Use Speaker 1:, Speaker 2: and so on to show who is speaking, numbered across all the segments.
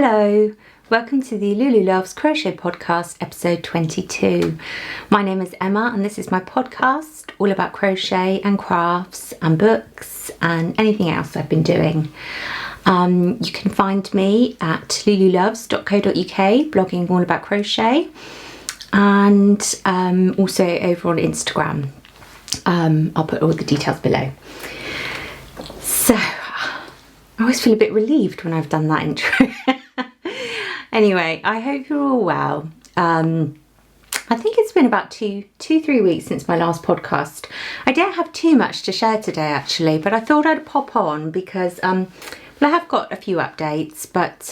Speaker 1: Hello, welcome to the Lululoves Crochet podcast, episode 22. My name is Emma and this is my podcast all about crochet and crafts and books and anything else I've been doing. You can find me at lululoves.co.uk, blogging all about crochet, and also over on Instagram. I'll put all the details below. So, I always feel a bit relieved when I've done that intro. Anyway, I hope you're all well. I think it's been about 3 weeks since my last podcast. I don't have too much to share today actually, but I thought I'd pop on because well, I have got a few updates, but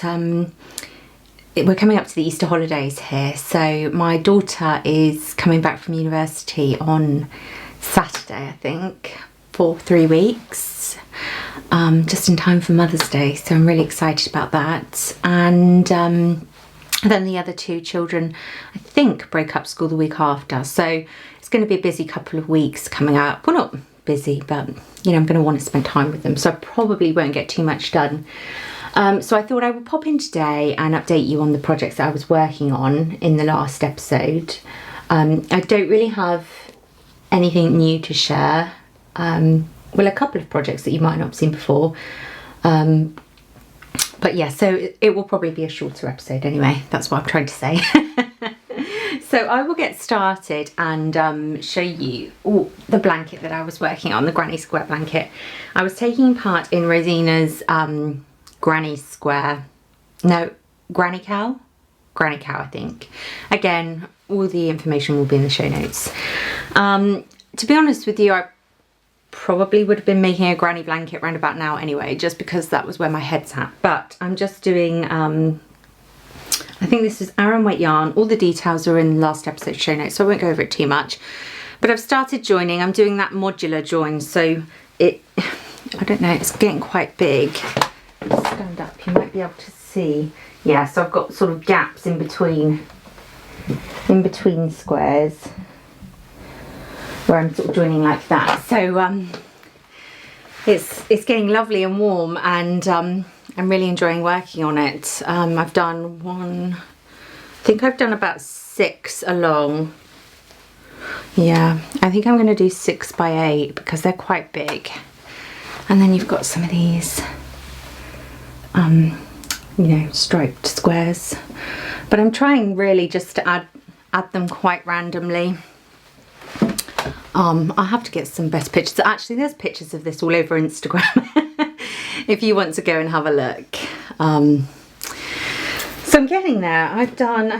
Speaker 1: we're coming up to the Easter holidays here. So my daughter is coming back from university on Saturday, I think, for 3 weeks. Just in time for Mother's Day, so I'm really excited about that. And then the other two children, I think, break up school the week after, so it's going to be a busy couple of weeks coming up. Well, not busy, but you know, I'm going to want to spend time with them, so I probably won't get too much done. So I thought I would pop in today and update you on the projects that I was working on in the last episode. I don't really have anything new to share. Well, a couple of projects that you might not have seen before. But yeah, so it will probably be a shorter episode anyway. That's what I'm trying to say. So I will get started and show you the blanket that I was working on, the granny square blanket. I was taking part in Rosina's granny cow, I think. Again, all the information will be in the show notes. To be honest with you, I probably would have been making a granny blanket round about now anyway, just because that was where my head's at. But I'm just doing, I think this is Aran weight yarn. All the details are in the last episode show notes, so I won't go over it too much. But I've started joining. I'm doing that modular join, so I don't know, it's getting quite big. Stand up, you might be able to see. Yeah, so I've got sort of gaps in between squares, where I'm sort of joining like that. So it's getting lovely and warm, and I'm really enjoying working on it. I've done I think I've done about 6 along. Yeah, I think I'm going to do 6 by 8 because they're quite big. And then you've got some of these you know, striped squares, but I'm trying really just to add them quite randomly. I'll have to get some best pictures. Actually, there's pictures of this all over Instagram if you want to go and have a look. So I'm getting there. I've done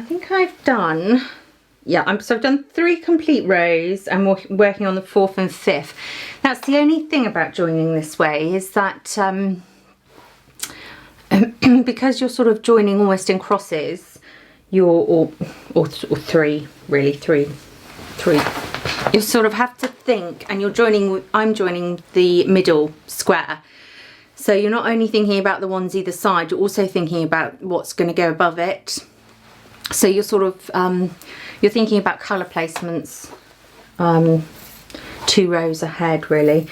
Speaker 1: 3 complete rows. I'm working on the 4th and 5th. That's the only thing about joining this way, is that because you're sort of joining almost in crosses, or 3, really, 3. You sort of have to think, and I'm joining the middle square. So you're not only thinking about the ones either side, you're also thinking about what's going to go above it. So you're sort of, you're thinking about colour placements 2 rows ahead really.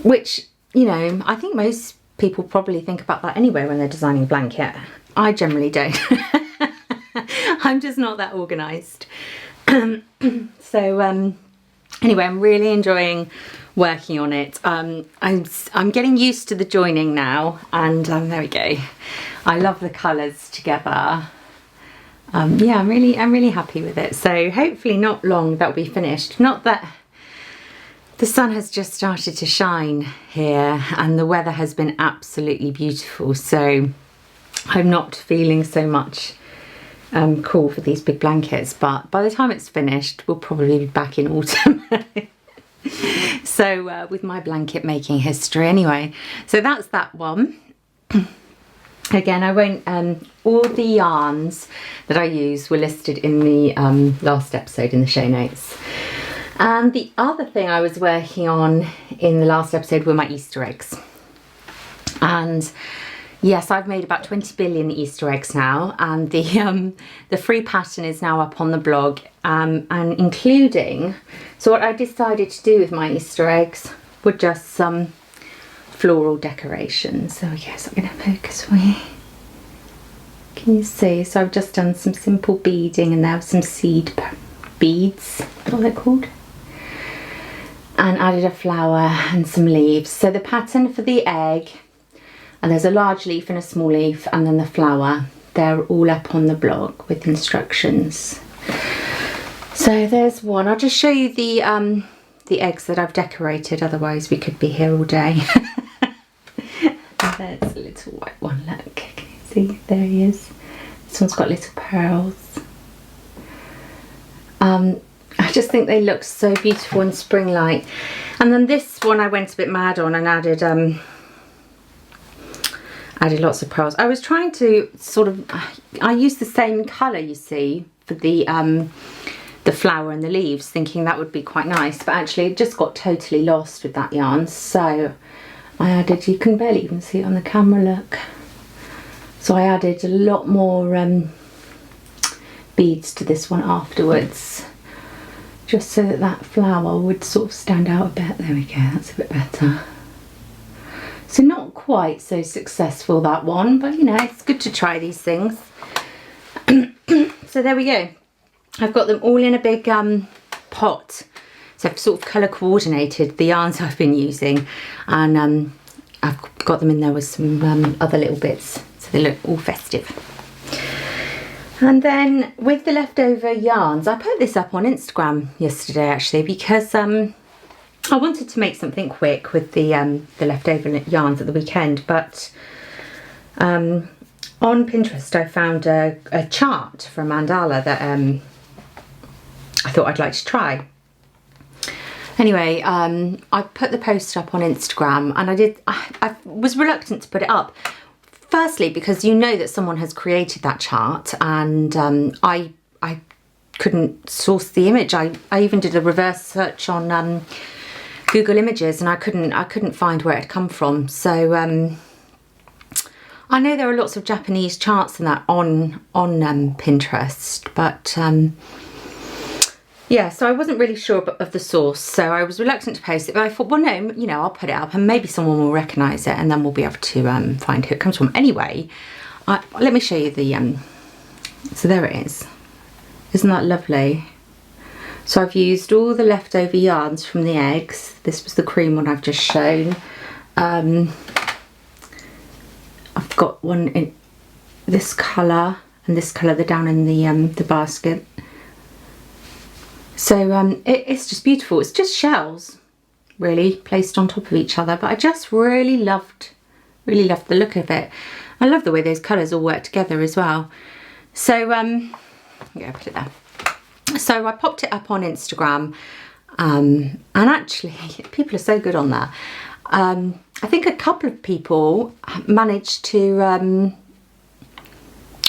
Speaker 1: Which, you know, I think most people probably think about that anyway when they're designing a blanket. I generally don't. I'm just not that organised. So anyway, I'm really enjoying working on it. I'm getting used to the joining now, and there we go. I love the colours together. Yeah, I'm really happy with it. So hopefully not long that'll be finished. Not that the sun has just started to shine here and the weather has been absolutely beautiful, so I'm not feeling so much cool for these big blankets, but by the time it's finished we'll probably be back in autumn. So with my blanket making history anyway. So that's that one. Again, I won't, all the yarns that I use were listed in the last episode in the show notes. And the other thing I was working on in the last episode were my Easter eggs. And yes, I've made about 20 billion Easter eggs now, and the free pattern is now up on the blog, and including, so what I decided to do with my Easter eggs were just some floral decorations. So yes, I'm going to focus for you. Can you see? So I've just done some simple beading, and there are some seed beads, what they're called, and added a flower and some leaves. So the pattern for the egg, and there's a large leaf and a small leaf, and then the flower, they're all up on the blog with instructions. So there's one. I'll just show you the eggs that I've decorated, otherwise we could be here all day. And there's a little white one, look, can you see? There he is. This one's got little pearls. I just think they look so beautiful and spring-like. And then this one I went a bit mad on and added lots of pearls. I was trying to sort of, I used the same colour, you see, for the flower and the leaves, thinking that would be quite nice, but actually it just got totally lost with that yarn. So I added, you can barely even see it on the camera, look. So I added a lot more beads to this one afterwards, just so that that flower would sort of stand out a bit. There we go, that's a bit better. So not quite so successful, that one, but you know, it's good to try these things. So there we go. I've got them all in a big pot. So I've sort of colour coordinated the yarns I've been using, and I've got them in there with some other little bits, so they look all festive. And then with the leftover yarns, I put this up on Instagram yesterday actually, because I wanted to make something quick with the leftover yarns at the weekend, but on Pinterest I found a chart for a mandala that I thought I'd like to try. Anyway, I put the post up on Instagram, and I was reluctant to put it up. Firstly, because you know that someone has created that chart, and I couldn't source the image. I even did a reverse search on Google Images, and I couldn't find where it had come from. So I know there are lots of Japanese charts and that on Pinterest, but yeah, so I wasn't really sure of the source, so I was reluctant to post it, but I thought, well, no, you know, I'll put it up and maybe someone will recognise it, and then we'll be able to find who it comes from. Anyway, let me show you the, so there it is. Isn't that lovely? So I've used all the leftover yarns from the eggs. This was the cream one I've just shown. I've got one in this colour and this colour, they're down in the basket. So it's just beautiful. It's just shells really placed on top of each other, but I just really loved the look of it. I love the way those colours all work together as well. So yeah, put it there. So I popped it up on Instagram, and actually people are so good on that. I think a couple of people managed to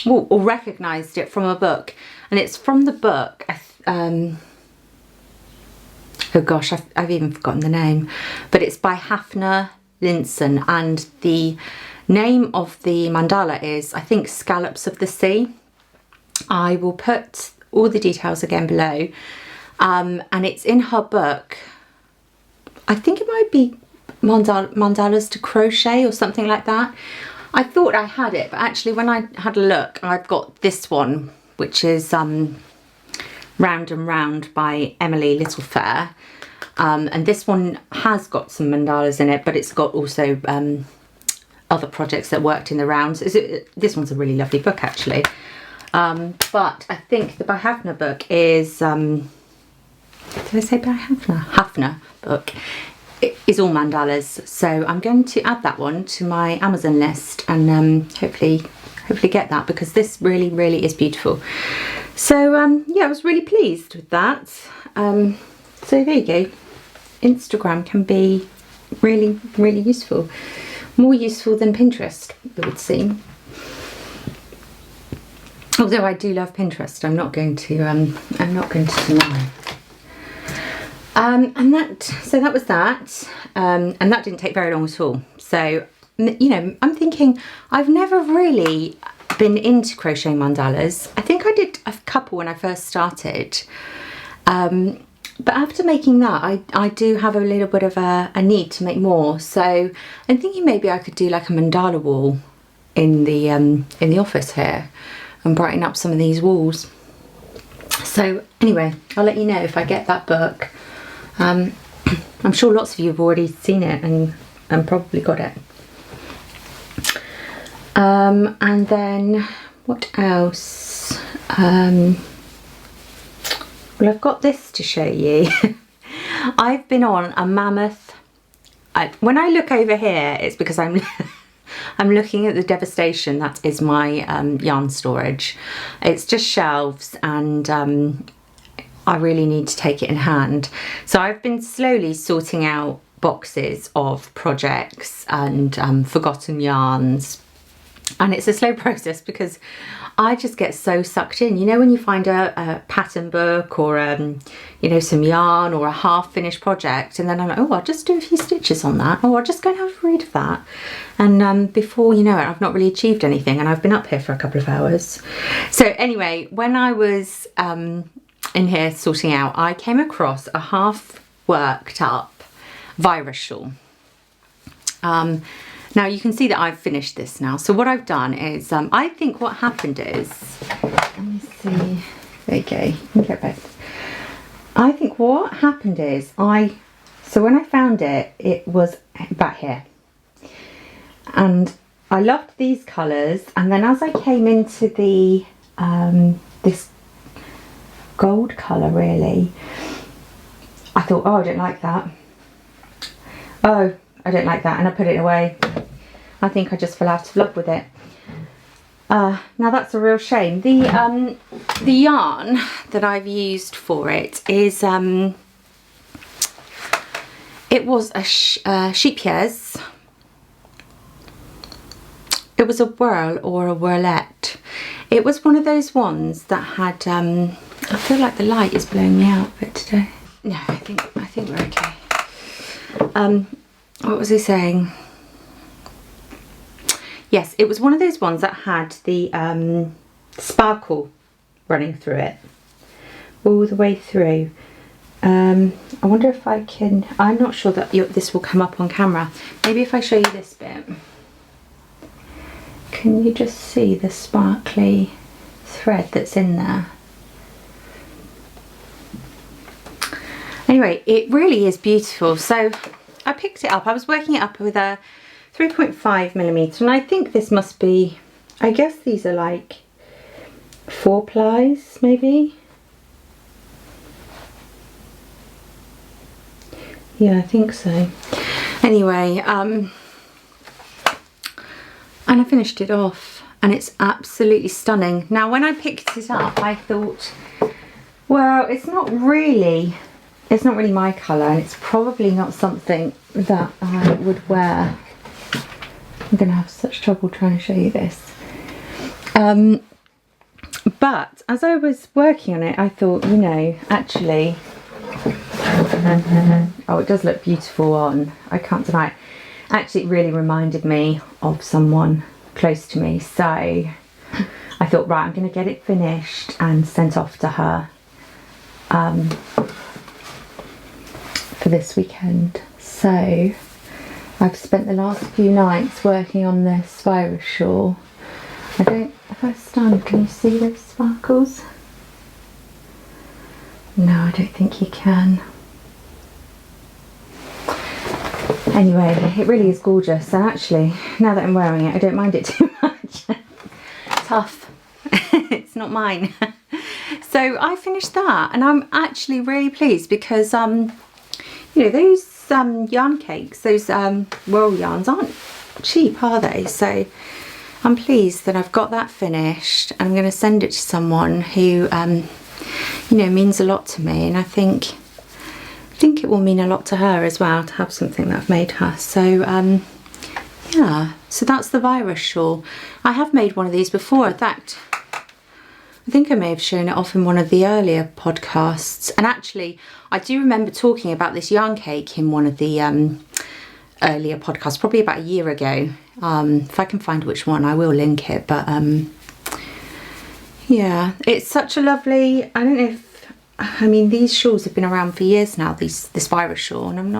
Speaker 1: or recognised it from a book, and it's from the book, oh gosh, I've even forgotten the name, but it's by Hafner Linson, and the name of the mandala is, I think, Scallops of the Sea. I will put all the details again below, and it's in her book. I think it might be Mandalas to Crochet or something like that. I thought I had it, but actually when I had a look, I've got this one, which is Round and Round by Emily Littlefair, and this one has got some mandalas in it, but it's got also other projects that worked in the rounds. This one's a really lovely book actually, but I think the by Hafner book is, did I say by Hafner? Hafner book. It is all mandalas, so I'm going to add that one to my Amazon list, and hopefully get that, because this really is beautiful. So yeah, I was really pleased with that. So there you go. Instagram can be really useful, more useful than Pinterest, it would seem. Although I do love Pinterest, I'm not going to deny. So that was that, and that didn't take very long at all. So, you know, I'm thinking I've never really been into crochet mandalas. I think I did a couple when I first started, but after making that, I do have a little bit of a need to make more. So I'm thinking maybe I could do like a mandala wall in the office here. and brighten up some of these walls. So anyway, I'll let you know if I get that book. I'm sure lots of you have already seen it and probably got it. And then what else? Well, I've got this to show you. I've been on a mammoth. When I look over here, it's because I'm looking at the devastation that is my yarn storage. It's just shelves, and I really need to take it in hand. So I've been slowly sorting out boxes of projects and forgotten yarns. And it's a slow process because I just get so sucked in. You know, when you find a pattern book or, you know, some yarn or a half-finished project, and then I'm like, oh, I'll just do a few stitches on that. Oh, I'll just go and have a read of that. And before you know it, I've not really achieved anything, and I've been up here for a couple of hours. So anyway, when I was in here sorting out, I came across a half-worked up virus shawl. Now you can see that I've finished this now. So what I've done is, I think what happened is, let me see, there you go, you can get both. I think what happened is, so when I found it, it was back here. And I loved these colours, and then as I came into the, this gold colour really, I thought, oh, I don't like that. Oh, I don't like that, and I put it away. I think I just fell out of love with it. Now that's a real shame. The yarn that I've used for it is it was a sheepyez. It was a whirl or a whirlette. It was one of those ones that had I feel like the light is blowing me out a bit today. No, I think we're okay. What was I saying? Yes, it was one of those ones that had the sparkle running through it all the way through. I wonder if I can, I'm not sure that this will come up on camera. Maybe if I show you this bit. Can you just see the sparkly thread that's in there? Anyway, it really is beautiful. So I picked it up. I was working it up with a 3.5mm, and I think this must be, I guess these are like 4 plies maybe. Yeah, I think so. Anyway, and I finished it off, and it's absolutely stunning. Now when I picked it up, I thought, well, it's not really my colour, and it's probably not something that I would wear. I'm going to have such trouble trying to show you this. But as I was working on it, I thought, you know, actually, oh, it does look beautiful on, I can't deny it. Actually, it really reminded me of someone close to me. So I thought, right, I'm going to get it finished and sent off to her for this weekend. So I've spent the last few nights working on this virus shawl. If I stand, can you see those sparkles? No, I don't think you can. Anyway, it really is gorgeous, and actually, now that I'm wearing it, I don't mind it too much. Tough. It's not mine. So I finished that, and I'm actually really pleased because, you know, those yarn cakes, those whirl yarns aren't cheap, are they? So I'm pleased that I've got that finished. I'm going to send it to someone who, you know, means a lot to me, and I think it will mean a lot to her as well to have something that I've made her. So yeah, so that's the virus shawl. I have made one of these before. In fact, I think I may have shown it off in one of the earlier podcasts. And actually, I do remember talking about this yarn cake in one of the earlier podcasts, probably about a year ago. If I can find which one, I will link it. But yeah, it's such a lovely, I don't know if, I mean, these shawls have been around for years now, this virus shawl, and I'm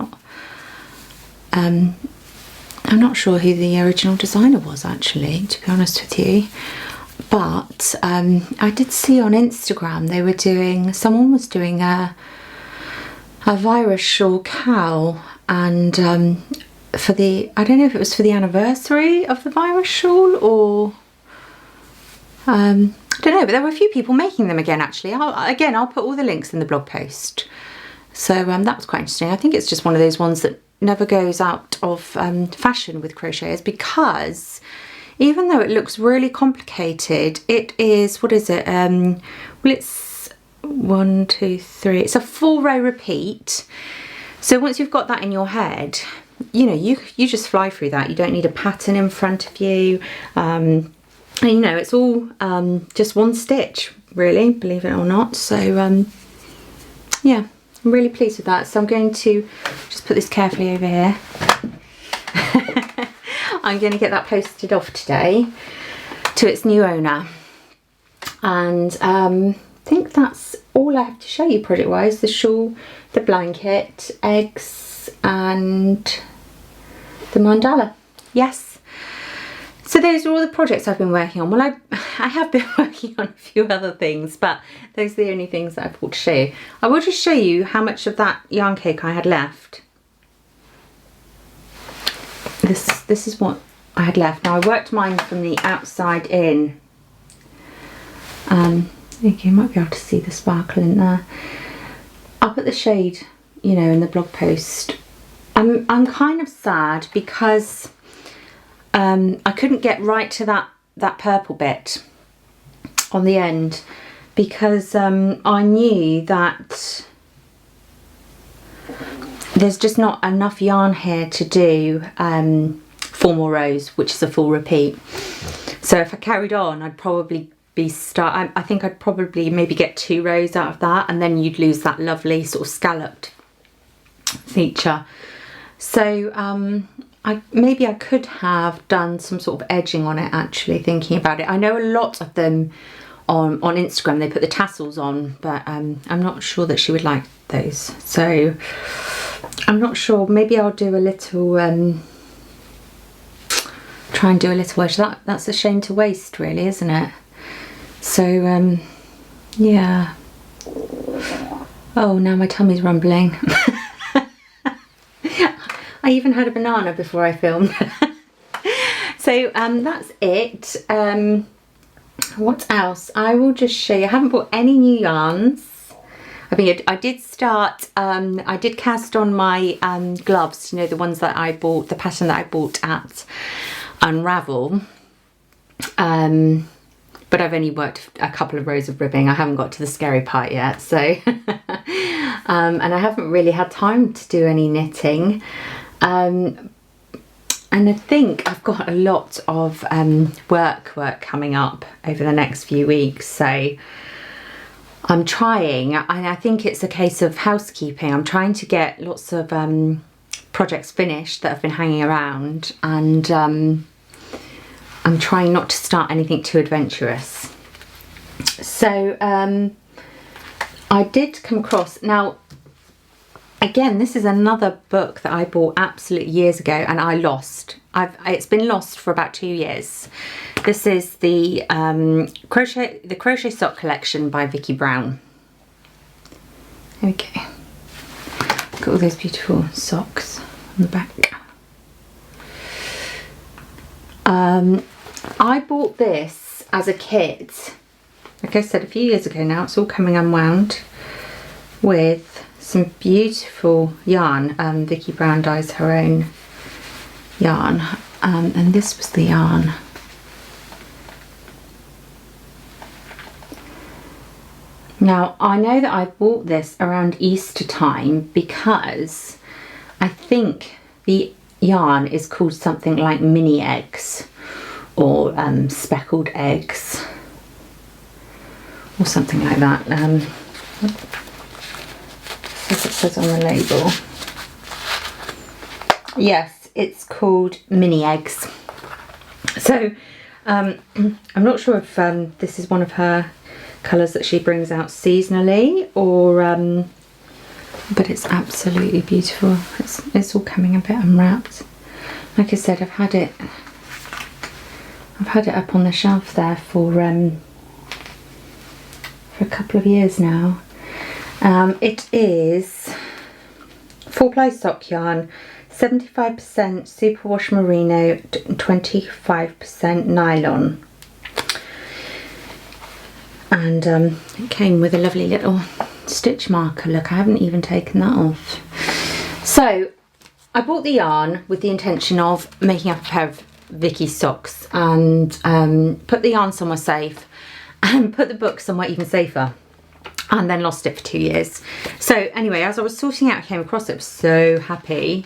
Speaker 1: not sure who the original designer was, actually, to be honest with you. but I did see on Instagram they were doing, someone was doing a virus shawl cowl, and for the, I don't know if it was for the anniversary of the virus shawl or I don't know, but there were a few people making them again actually. I'll put all the links in the blog post. So that was quite interesting. I think it's just one of those ones that never goes out of fashion with crocheters, because even though it looks really complicated, it is, what is it? Well, it's 1, 2, 3. It's a 4-row repeat. So once you've got that in your head, you know, you just fly through that. You don't need a pattern in front of you. And, you know, it's all just one stitch, really, believe it or not. So yeah, I'm really pleased with that. So I'm going to just put this carefully over here. I'm going to get that posted off today to its new owner. And I think that's all I have to show you project wise. The shawl, the blanket, eggs and the mandala. Yes. So those are all the projects I've been working on. Well, I have been working on a few other things, but those are the only things that I thought to show you. I will just show you how much of that yarn cake I had left. This is what I had left. Now I worked mine from the outside in. You might be able to see the sparkle in there. I'll put the shade, you know, in the blog post. I'm kind of sad because I couldn't get right to that purple bit on the end, because I knew that there's just not enough yarn here to do 4 more rows, which is a full repeat. So if I carried on, I'd probably be I think I'd probably maybe get 2 rows out of that, and then you'd lose that lovely sort of scalloped feature. So maybe I could have done some sort of edging on it, actually, thinking about it. I know a lot of them on Instagram, they put the tassels on, but I'm not sure that she would like those. So I'm not sure, maybe I'll do a little, try and do a little edge. That's a shame to waste, really, isn't it? So yeah. Oh, now my tummy's rumbling. I even had a banana before I filmed. So that's it. What else? I will just show you. I haven't bought any new yarns. I mean, I did start, I did cast on my gloves, you know, the ones that I bought, the pattern that I bought at Unravel. But I've only worked a couple of rows of ribbing. I haven't got to the scary part yet. So, and I haven't really had time to do any knitting. And I think I've got a lot of work coming up over the next few weeks. So I'm trying, and I think it's a case of housekeeping. I'm trying to get lots of projects finished that have been hanging around, and I'm trying not to start anything too adventurous. So I did come across, now again, this is another book that I bought absolute years ago and I lost. It's been lost for about 2 years. This is the Crochet Sock Collection by Vicky Brown. Okay, got all those beautiful socks on the back. I bought this as a kit, like I said, a few years ago now. It's all coming unwound with some beautiful yarn. Vicky Brown dyes her own yarn, and this was the yarn. Now I know that I bought this around Easter time because I think the yarn is called something like mini eggs or speckled eggs or something like that. As it says on the label. Yes, it's called mini eggs. So I'm not sure if this is one of her colours that she brings out seasonally, or but it's absolutely beautiful. It's all coming a bit unwrapped. Like I said, I've had it I've had it up on the shelf there for a couple of years now. It is 4-ply sock yarn, 75% superwash merino, 25% nylon. And it came with a lovely little stitch marker. Look, I haven't even taken that off. So I bought the yarn with the intention of making up a pair of Vicky socks, and put the yarn somewhere safe and put the book somewhere even safer, and then lost it for 2 years. So anyway, as I was sorting out, I came across it. I was so happy.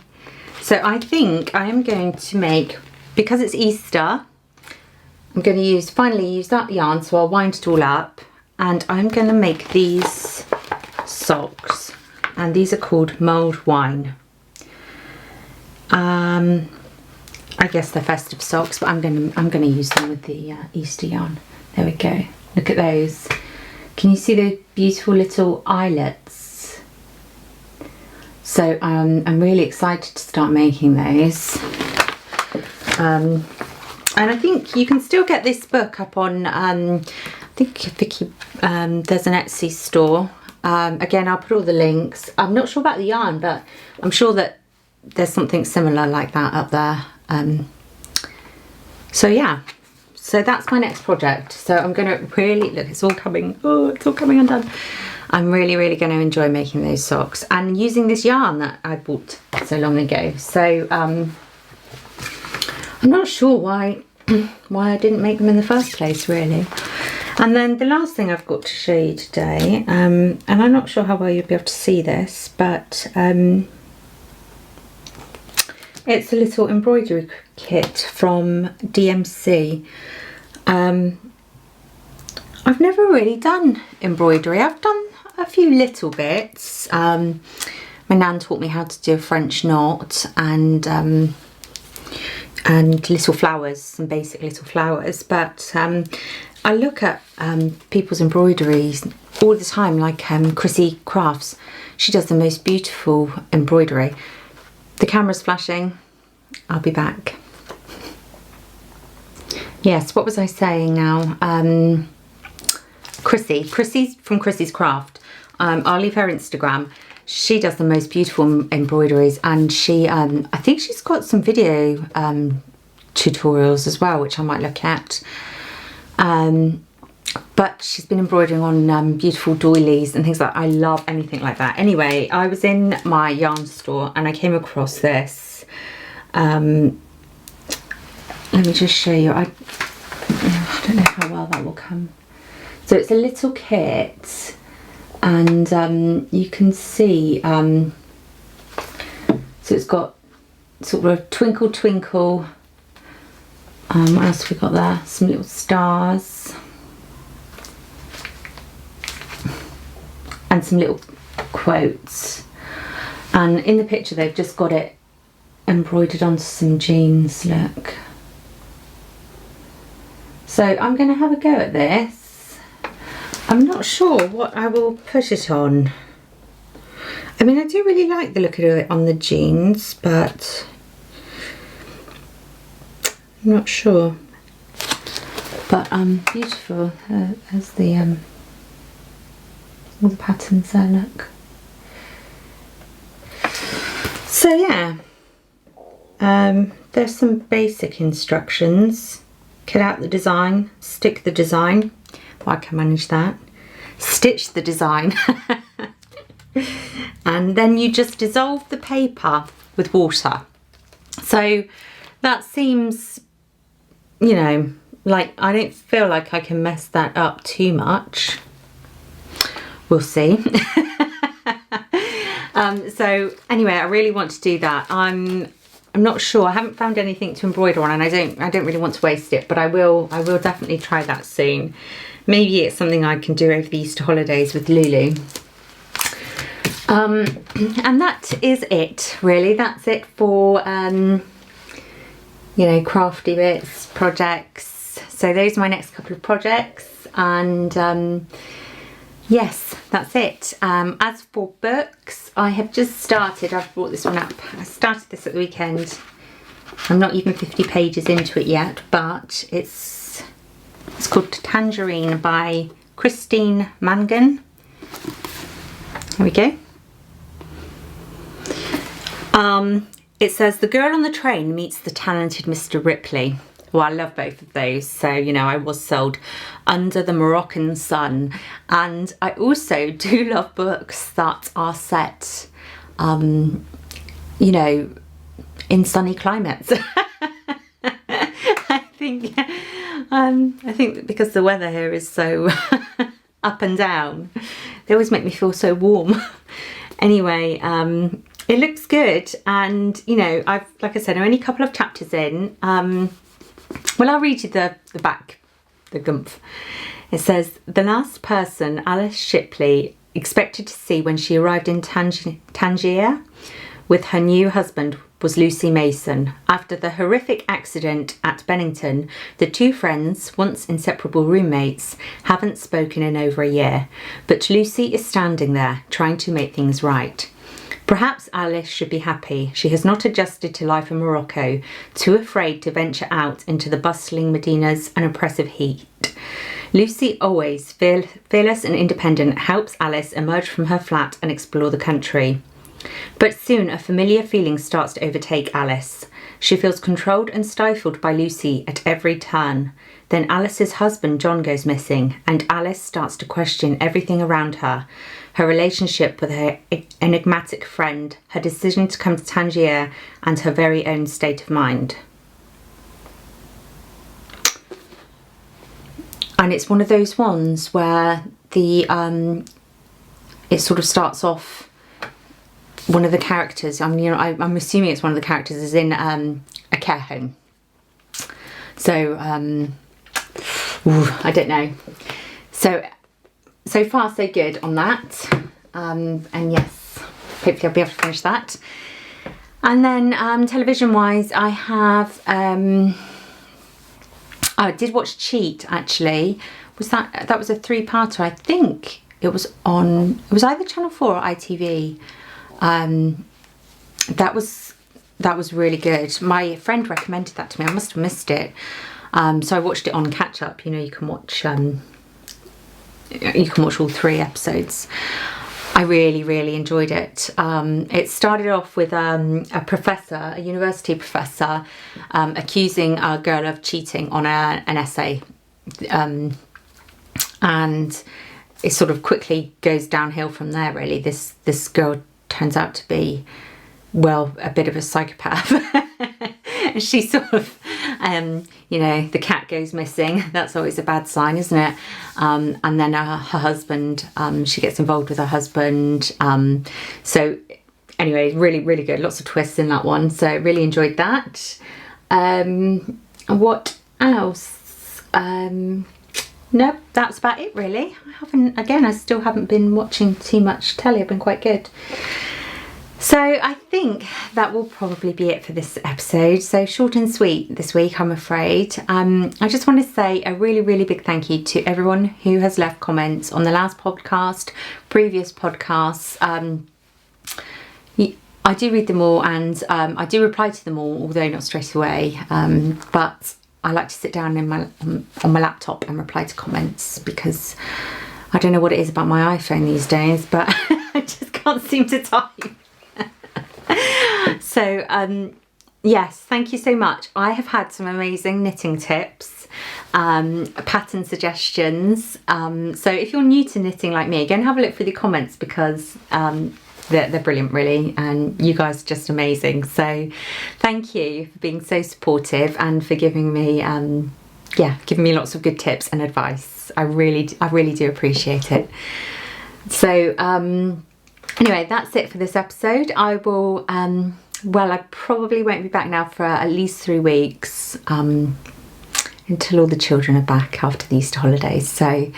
Speaker 1: So I think I am going to make, because it's Easter, I'm going to finally use that yarn, so I'll wind it all up, and I'm going to make these socks, and these are called mulled wine. I guess they're festive socks, but I'm gonna use them with the Easter yarn. There we go. Look at those. Can you see the beautiful little eyelets? So I'm really excited to start making those. And I think you can still get this book up on, I think Vicky, there's an Etsy store. Again, I'll put all the links. I'm not sure about the yarn, but I'm sure that there's something similar like that up there. So yeah, so that's my next project. So I'm gonna really, look, it's all coming, oh, it's all coming undone. I'm really gonna enjoy making those socks and using this yarn that I bought so long ago. So I'm not sure why I didn't make them in the first place, really. And then the last thing I've got to show you today, and I'm not sure how well you'll be able to see this, but it's a little embroidery kit from DMC. I've never really done embroidery. I've done a few little bits. My nan taught me how to do a French knot and little flowers, some basic little flowers. But I look at people's embroideries all the time, like Chrissy Crafts. She does the most beautiful embroidery. The camera's flashing. I'll be back. Yes, what was I saying now? Chrissy's from Chrissy's Craft. I'll leave her Instagram. She does the most beautiful embroideries, and she, I think she's got some video tutorials as well, which I might look at. But she's been embroidering on beautiful doilies and things like that. I love anything like that. Anyway, I was in my yarn store and I came across this. Let me just show you. I don't know how well that will come. So it's a little kit, and you can see, so it's got sort of a twinkle twinkle. What else have we got there? Some little stars. And some little quotes. And in the picture they've just got it embroidered onto some jeans, look. So I'm going to have a go at this. I'm not sure what I will put it on. I mean, I do really like the look of it on the jeans, but I'm not sure. But beautiful. There's the all the patterns there, look. So yeah, there's some basic instructions. Cut out the design, stick the design. Well, I can manage that. Stitch the design. And then you just dissolve the paper with water. So that seems, you know, like I don't feel like I can mess that up too much. We'll see. So anyway, I really want to do that. I'm not sure. I haven't found anything to embroider on, and I don't really want to waste it, but I will definitely try that soon. Maybe it's something I can do over the Easter holidays with Lulu. And that is it, really. That's it for you know, crafty bits, projects. So those are my next couple of projects, and yes, that's it. As for books, I have just started. I've brought this one up. I started this at the weekend. I'm not even 50 pages into it yet, but it's called Tangerine by Christine Mangan. Here we go. It says, the girl on the train meets the talented Mr. Ripley. Well, I love both of those, so you know I was sold. Under the Moroccan Sun. And I also do love books that are set, you know, in sunny climates. I think because the weather here is so up and down, they always make me feel so warm. Anyway, it looks good, and you know, like I said, I'm only a couple of chapters in. Well, I'll read you the back, the gumph. It says, the last person Alice Shipley expected to see when she arrived in Tangier with her new husband was Lucy Mason. After the horrific accident at Bennington, the two friends, once inseparable roommates, haven't spoken in over a year. But Lucy is standing there, trying to make things right. Perhaps Alice should be happy. She has not adjusted to life in Morocco, too afraid to venture out into the bustling Medinas and oppressive heat. Lucy, always fearless and independent, helps Alice emerge from her flat and explore the country. But soon a familiar feeling starts to overtake Alice. She feels controlled and stifled by Lucy at every turn. Then Alice's husband John goes missing, and Alice starts to question everything around her. Her relationship with her enigmatic friend, her decision to come to Tangier, and her very own state of mind. And it's one of those ones where the it sort of starts off, one of the characters, I'm assuming it's one of the characters is in a care home. So I don't know. So far so good on that. And yes, hopefully I'll be able to finish that. And then television wise, I have I did watch Cheat actually. That was a 3-parter. I think it was either Channel 4 or ITV. That was really good. My friend recommended that to me. I must have missed it. So I watched it on catch up. You know, you can watch all 3 episodes. I really enjoyed it. It started off with a professor, a university professor, accusing a girl of cheating on an essay. And it sort of quickly goes downhill from there, really. This girl turns out to be, well, a bit of a psychopath. She sort of, you know, the cat goes missing. That's always a bad sign, isn't it? And then her husband, she gets involved with her husband. So anyway, really good. Lots of twists in that one. So really enjoyed that. What else? No, that's about it really. I still haven't been watching too much telly. I've been quite good. So I think that will probably be it for this episode. So short and sweet this week, I'm afraid. I just want to say a really big thank you to everyone who has left comments on the last podcast, previous podcasts. I do read them all, and I do reply to them all, although not straight away. But I like to sit down on my laptop and reply to comments, because I don't know what it is about my iPhone these days, but I just can't seem to type. So yes, thank you so much. I have had some amazing knitting tips, pattern suggestions. So if you're new to knitting like me, go and have a look through the comments, because they're brilliant really, and you guys are just amazing. So thank you for being so supportive and for giving me giving me lots of good tips and advice. I really do appreciate it. So anyway, that's it for this episode. I will I probably won't be back now for at least 3 weeks, until all the children are back after the Easter holidays. So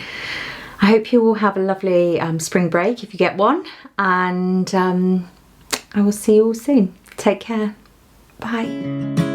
Speaker 1: I hope you all have a lovely spring break if you get one, and I will see you all soon. Take care. Bye.